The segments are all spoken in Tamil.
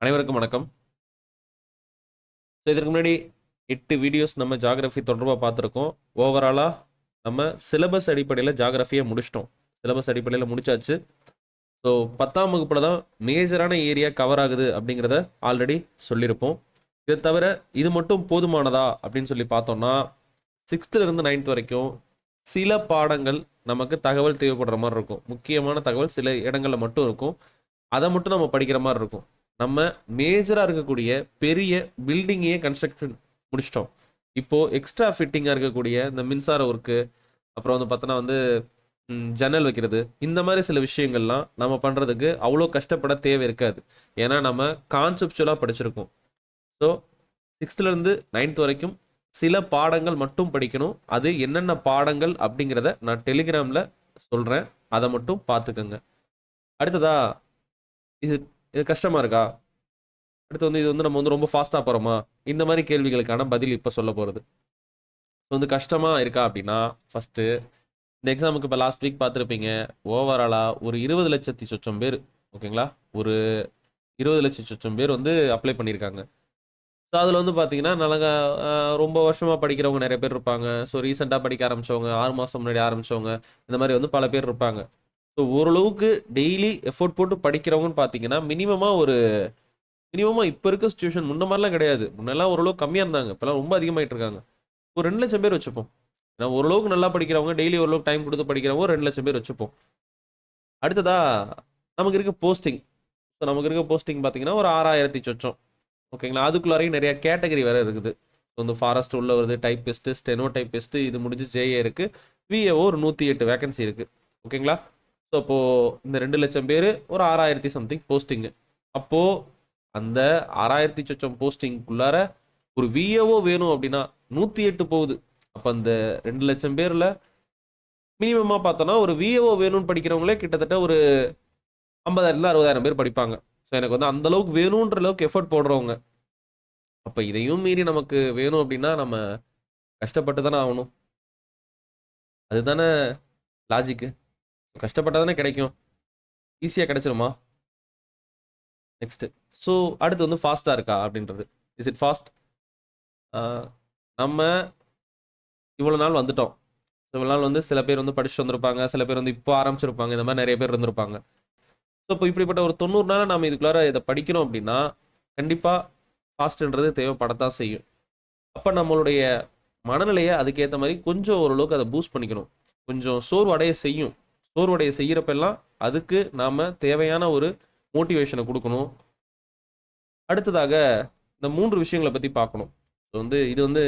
அனைவருக்கும் வணக்கம். இதற்கு முன்னாடி 8 வீடியோஸ் நம்ம ஜியோகிராஃபி தொடர்பாக பார்த்துருக்கோம். ஓவராலாக நம்ம சிலபஸ் அடிப்படையில் ஜியோகிராஃபியை முடிச்சிட்டோம். சிலபஸ் அடிப்படையில் முடிச்சாச்சு. ஸோ 10ஆம் வகுப்பில் தான் மேஜரான ஏரியா கவர் ஆகுது அப்படிங்கிறத ஆல்ரெடி சொல்லியிருப்போம். இதை தவிர இது மட்டும் போதுமானதா அப்படின்னு சொல்லி பார்த்தோம்னா 6th-லேருந்து 9th வரைக்கும் சில பாடங்கள் நமக்கு தகவல் தேவைப்படுற மாதிரி இருக்கும். முக்கியமான தகவல் சில இடங்களில் மட்டும் இருக்கும். அதை மட்டும் நம்ம படிக்கிற மாதிரி இருக்கும். நம்ம மேஜராக இருக்கக்கூடிய பெரிய பில்டிங்கையே கன்ஸ்ட்ரக்ஷன் முடிச்சிட்டோம். இப்போது எக்ஸ்ட்ரா ஃபிட்டிங்காக இருக்கக்கூடிய இந்த மின்சார ஒர்க்கு, அப்புறம் வந்து பார்த்தோன்னா வந்து ஜன்னல் வைக்கிறது, இந்த மாதிரி சில விஷயங்கள்லாம் நம்ம பண்ணுறதுக்கு அவ்வளோ கஷ்டப்பட தேவை இருக்காது. ஏன்னா நம்ம கான்செப்சுவலாக படிச்சிருக்கோம். ஸோ 6th-லேருந்து 9th வரைக்கும் சில பாடங்கள் மட்டும் படிக்கணும். அது என்னென்ன பாடங்கள் அப்படிங்கிறத நான் டெலிகிராமில் சொல்கிறேன். அதை மட்டும் பார்த்துக்கோங்க. அடுத்ததா இது இது கஷ்டமாக இருக்கா? அடுத்து வந்து இது வந்து நம்ம வந்து ரொம்ப ஃபாஸ்ட்டாக போகிறோமா? இந்த மாதிரி கேள்விகளுக்கான பதில் இப்போ சொல்ல போகிறது. வந்து கஷ்டமாக இருக்கா அப்படின்னா, ஃபஸ்ட்டு இந்த எக்ஸாமுக்கு இப்போ லாஸ்ட் வீக் பார்த்துருப்பீங்க. ஓவராலாக ஒரு 20 லட்சத்தி சொச்சம் பேர், ஓகேங்களா, ஒரு 20 லட்சம் சொச்சம் பேர் வந்து அப்ளை பண்ணியிருக்காங்க. ஸோ அதில் வந்து பார்த்தீங்கன்னா நல்லா ரொம்ப வருஷமாக படிக்கிறவங்க நிறைய பேர் இருப்பாங்க. ஸோ ரீசெண்டாக படிக்க ஆரம்பித்தவங்க, 6 மாதம் முன்னாடி ஆரம்பித்தவங்க, இந்த மாதிரி வந்து பல பேர் இருப்பாங்க. ஸோ ஓரளவுக்கு டெய்லி எஃபோர்ட் போட்டு படிக்கிறவங்கன்னு பார்த்தீங்கன்னா மினிமமாக இப்போ இருக்க சுச்சுவேஷன் முன்ன மாதிரிலாம் கிடையாது. முன்னெல்லாம் ஓரளவுக்கு கம்மியாக இருந்தாங்க. இப்போலாம் ரொம்ப அதிகமாகிட்டு இருக்காங்க. ஒரு 2 லட்சம் பேர் வச்சுப்போம். ஏன்னா ஓரளவுக்கு நல்லா படிக்கிறவங்க, டெய்லி ஓரளவுக்கு டைம் கொடுத்து படிக்கிறவங்க 2 லட்சம் பேர் வச்சுப்போம். அடுத்ததா நமக்கு இருக்க போஸ்டிங். ஸோ நமக்கு இருக்க போஸ்டிங் பார்த்தீங்கன்னா ஒரு 6000 சொச்சம், ஓகேங்களா. அதுக்குள்ளாரையும் நிறைய கேட்டகரி வேறு இருக்குது. வந்து ஃபாரஸ்ட் உள்ள வருது, டைப்பிஸ்ட்டு, ஸ்டெனோ டைப்பிஸ்ட்டு, இது முடிஞ்சு ஜேஏ இருக்குது, விஏஓ ஒரு 108 வேகன்சி இருக்குது, ஓகேங்களா. ஸோ அப்போது இந்த 2 லட்சம் பேர் ஒரு 6000 சம்திங் போஸ்டிங்கு. அப்போது அந்த 6000 சொச்சம் போஸ்டிங்குள்ளார ஒரு விஏஓ வேணும் அப்படின்னா 108 போகுது. அப்போ அந்த 2 லட்சம் பேரில் மினிமமாக பார்த்தோன்னா ஒரு விஏஓ வேணும்னு படிக்கிறவங்களே கிட்டத்தட்ட ஒரு 50,000 60,000 பேர் படிப்பாங்க. ஸோ எனக்கு வந்து அந்தளவுக்கு வேணுன்ற அளவுக்கு எஃபர்ட் போடுறவங்க. அப்போ இதையும் மீறி நமக்கு வேணும் அப்படின்னா நம்ம கஷ்டப்பட்டு தானே ஆகணும். அதுதானே லாஜிக்கு. கஷ்டப்பட்டால் தானே கிடைக்கும். ஈஸியாக கிடைச்சிருமா? நெக்ஸ்ட்டு. ஸோ அடுத்து வந்து ஃபாஸ்ட்டாக இருக்கா அப்படின்றது. Is it fast? நம்ம இவ்வளோ நாள் வந்துட்டோம். இவ்வளோ நாள் வந்து சில பேர் வந்து படிச்சுட்டு வந்திருப்பாங்க, சில பேர் வந்து இப்போ ஆரம்பிச்சிருப்பாங்க, இந்த மாதிரி நிறைய பேர் இருந்திருப்பாங்க. ஸோ இப்போ இப்படிப்பட்ட ஒரு 90 நாள் நம்ம இதுக்குள்ளார இதை படிக்கிறோம் அப்படின்னா கண்டிப்பாக ஃபாஸ்ட்டுன்றது தேவைப்படத்தான் செய்யும். அப்போ நம்மளுடைய மனநிலையை அதுக்கேற்ற மாதிரி கொஞ்சம் ஓரளவுக்கு அதை பூஸ்ட் பண்ணிக்கணும். கொஞ்சம் சோர்வடைய செய்யும். சோர்வடைய செய்கிறப்பெல்லாம் அதுக்கு நாம் தேவையான ஒரு மோட்டிவேஷனை கொடுக்கணும். அடுத்ததாக இந்த 3 விஷயங்களை பற்றி பார்க்கணும். இது வந்து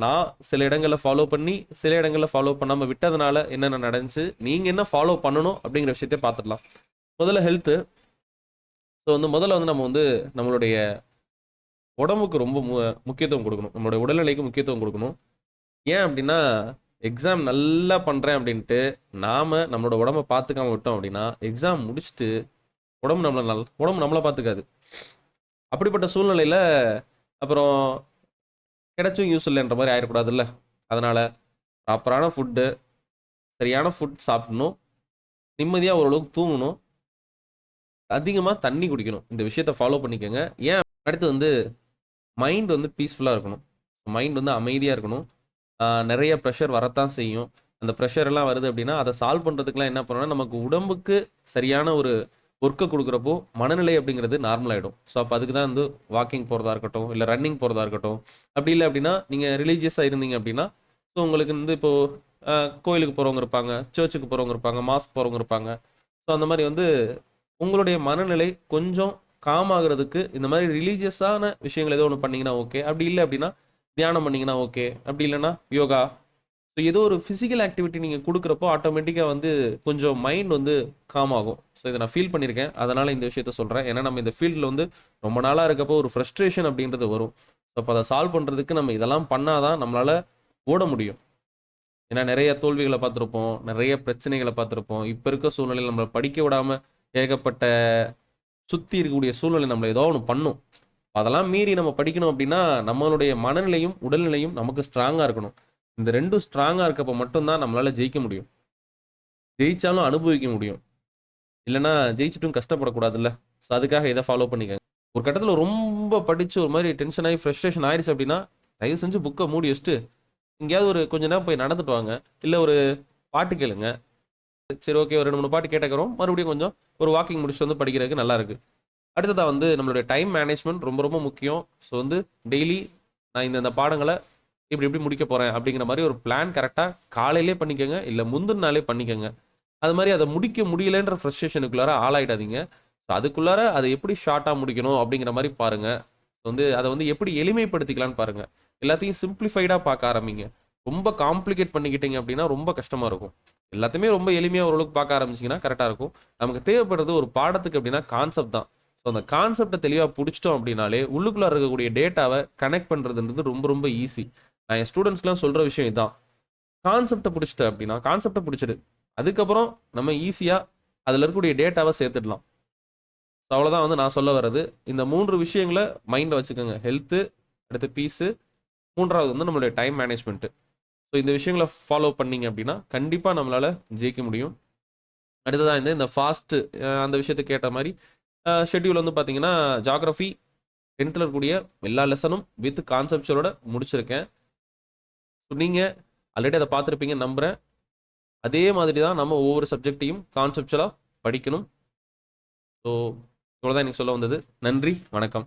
நான் சில இடங்களில் ஃபாலோ பண்ணி சில இடங்களில் ஃபாலோ பண்ணாமல் விட்டதுனால என்னென்ன நடந்துச்சு, நீங்கள் என்ன ஃபாலோ பண்ணணும் அப்படிங்கிற விஷயத்தை பார்த்துடலாம். முதல்ல ஹெல்த்து. ஸோ வந்து முதல்ல வந்து நம்ம வந்து நம்மளுடைய உடம்புக்கு ரொம்ப முக்கியத்துவம் கொடுக்கணும். நம்மளுடைய உடல்நிலைக்கு முக்கியத்துவம் கொடுக்கணும். ஏன் அப்படின்னா எக்ஸாம் நல்லா பண்ணுறேன் அப்படின்ட்டு நாம் நம்மளோட உடம்பை பார்த்துக்காம விட்டோம் அப்படின்னா எக்ஸாம் முடிச்சுட்டு உடம்பு நம்மளை பார்த்துக்காது. அப்படிப்பட்ட சூழ்நிலையில் அப்புறம் கிடைச்சும் யூஸ் இல்லைன்ற மாதிரி ஆயிடக்கூடாதுல்ல. அதனால் ப்ராப்பரான ஃபுட்டு, சரியான ஃபுட் சாப்பிடணும், நிம்மதியாக ஓரளவுக்கு தூங்கணும், அதிகமாக தண்ணி குடிக்கணும். இந்த விஷயத்தை ஃபாலோ பண்ணிக்கோங்க. ஏன் அடுத்து வந்து மைண்ட் வந்து பீஸ்ஃபுல்லாக இருக்கணும். மைண்ட் வந்து அமைதியாக இருக்கணும். நிறைய ப்ரெஷர் வரத்தான் செய்யும். அந்த ப்ரெஷர் எல்லாம் வருது அப்படின்னா அதை சால்வ் பண்ணுறதுக்குலாம் என்ன பண்ணணும்னா நமக்கு உடம்புக்கு சரியான ஒரு ஒர்க்கை கொடுக்குறப்போ மனநிலை அப்படிங்கிறது நார்மல் ஆகிடும். ஸோ அப்போ அதுக்கு தான் வந்து வாக்கிங் போகிறதா இருக்கட்டும், இல்லை ரன்னிங் போகிறதா இருக்கட்டும். அப்படி இல்லை அப்படின்னா நீங்கள் ரிலீஜியஸாக இருந்தீங்க அப்படின்னா ஸோ உங்களுக்கு வந்து இப்போது கோயிலுக்கு போகிறவங்க இருப்பாங்க, சர்ச்சுக்கு போகிறவங்க இருப்பாங்க, மாஸ்க் போகிறவங்க இருப்பாங்க. ஸோ அந்த மாதிரி வந்து உங்களுடைய மனநிலை கொஞ்சம் காம் ஆகிறதுக்கு இந்த மாதிரி ரிலீஜியஸான விஷயங்கள் ஏதோ ஒன்று பண்ணிங்கன்னா ஓகே. அப்படி இல்லை அப்படின்னா தியானம் பண்ணிங்கன்னா ஓகே. அப்படி இல்லைன்னா யோகா. ஸோ ஏதோ ஒரு ஃபிசிக்கல் ஆக்டிவிட்டி நீங்கள் கொடுக்குறப்போ ஆட்டோமேட்டிக்காக வந்து கொஞ்சம் மைண்ட் வந்து காம் ஆகும். ஸோ இதை நான் ஃபீல் பண்ணியிருக்கேன். அதனால் இந்த விஷயத்த சொல்கிறேன். ஏன்னா நம்ம இந்த ஃபீல்டில் வந்து ரொம்ப நாளாக இருக்கப்போ ஒரு ஃப்ரஸ்ட்ரேஷன் அப்படின்றது வரும். ஸோ அப்போ அதை சால்வ் பண்ணுறதுக்கு நம்ம இதெல்லாம் பண்ணால் தான் நம்மளால் ஓட முடியும். ஏன்னா நிறைய தோல்விகளை பார்த்துருப்போம், நிறைய பிரச்சனைகளை பார்த்துருப்போம். இப்போ இருக்க சூழ்நிலையில் நம்மளை படிக்க விடாமல் ஏகப்பட்ட சுற்றி இருக்கக்கூடிய சூழ்நிலை நம்மளை ஏதோ ஒன்று பண்ணும். அதெல்லாம் மீறி நம்ம படிக்கணும் அப்படின்னா நம்மளுடைய மனநிலையும் உடல்நிலையும் நமக்கு ஸ்ட்ராங்காக இருக்கணும். இந்த 2ம் ஸ்ட்ராங்காக இருக்கப்போ மட்டும்தான் நம்மளால் ஜெயிக்க முடியும். ஜெயிச்சாலும் அனுபவிக்க முடியும். இல்லைனா ஜெயிச்சிட்டும் கஷ்டப்படக்கூடாதுல்ல. ஸோ அதுக்காக இதை ஃபாலோ பண்ணிக்கங்க. ஒரு கட்டத்தில் ரொம்ப படித்து ஒரு மாதிரி டென்ஷன் ஆகி ஃப்ரஸ்ட்ரேஷன் ஆயிடுச்சு அப்படின்னா தயவு செஞ்சு புக்கை மூடி வச்சுட்டு எங்கேயாவது ஒரு கொஞ்ச நேரம் போய் நடந்துட்டு வாங்க, இல்லை ஒரு பாட்டு கேளுங்க. சரி, ஓகே, ஒரு 2 3 பாட்டு கேட்டுக்கிறோம், மறுபடியும் கொஞ்சம் ஒரு வாக்கிங் முடிச்சுட்டு வந்து படிக்கிறதுக்கு நல்லா இருக்கு. அடுத்ததாக வந்து நம்மளுடைய டைம் மேனேஜ்மெண்ட் ரொம்ப ரொம்ப முக்கியம். ஸோ வந்து டெய்லி நான் இந்த பாடங்களை இப்படி இப்படி முடிக்க போகிறேன் அப்படிங்கிற மாதிரி ஒரு பிளான் கரெக்டாக காலையிலே பண்ணிக்கோங்க, இல்லை முந்தின நாளே பண்ணிக்கோங்க. அது மாதிரி அதை முடிக்க முடியலன்ற ஃப்ரஸ்ட்ரேஷனுக்குள்ளார ஆளாயிடாதீங்க. ஸோ அதுக்குள்ளார அதை எப்படி ஷார்ட்டாக முடிக்கணும் அப்படிங்கிற மாதிரி பாருங்கள். வந்து அதை வந்து எப்படி எளிமைப்படுத்திக்கலான்னு பாருங்கள். எல்லாத்தையும் சிம்பிளிஃபைடாக பார்க்க ஆரம்பிங்க. ரொம்ப காம்ப்ளிகேட் பண்ணிக்கிட்டீங்க அப்படின்னா ரொம்ப கஷ்டமாக இருக்கும். எல்லாத்தையுமே ரொம்ப எளிமையாக ஓரளவுக்கு பார்க்க ஆரம்பிச்சிங்கன்னா கரெக்டாக இருக்கும். நமக்கு தேவைப்படுறது ஒரு பாடத்துக்கு அப்படின்னா கான்செப்ட் தான். ஸோ அந்த கான்செப்டை தெளிவாக பிடிச்சிட்டோம் அப்படின்னாலே உள்ளுக்குள்ளே இருக்கக்கூடிய டேட்டாவை கனெக்ட் பண்ணுறதுன்றது ரொம்ப ரொம்ப ஈஸி. நான் என் ஸ்டூடெண்ட்ஸ்லாம் சொல்கிற விஷயம் இதுதான். கான்செப்டை பிடிச்சிட்ட அப்படின்னா கான்செப்டை பிடிச்சிடு, அதுக்கப்புறம் நம்ம ஈஸியாக அதில் இருக்கக்கூடிய டேட்டாவை சேர்த்துடலாம். ஸோ அவ்வளோதான் வந்து நான் சொல்ல வர்றது. இந்த 3 விஷயங்களை மைண்டில் வச்சுக்கோங்க. ஹெல்த்து, அடுத்து பீஸு, 3வது வந்து நம்மளுடைய டைம் மேனேஜ்மெண்ட்டு. ஸோ இந்த விஷயங்களை ஃபாலோ பண்ணிங்க அப்படின்னா கண்டிப்பாக நம்மளால் ஜெயிக்க முடியும். அடுத்ததாக இந்த ஃபாஸ்ட்டு அந்த விஷயத்தை கேட்ட மாதிரி ஷெட்யூல் வந்து பார்த்தீங்கன்னா ஜாகிரஃபி 10th இருக்கக்கூடிய எல்லா லெசனும் வித் கான்செப்ட்ஸோட முடிச்சிருக்கேன். ஸோ நீங்கள் ஆல்ரெடி அதை பார்த்துருப்பீங்கன்னு நம்புகிறேன். அதே மாதிரி தான் நம்ம ஒவ்வொரு சப்ஜெக்டையும் கான்செப்சுவலாக படிக்கணும். ஸோ இவ்வளோதான் எனக்கு சொல்ல வந்தது. நன்றி, வணக்கம்.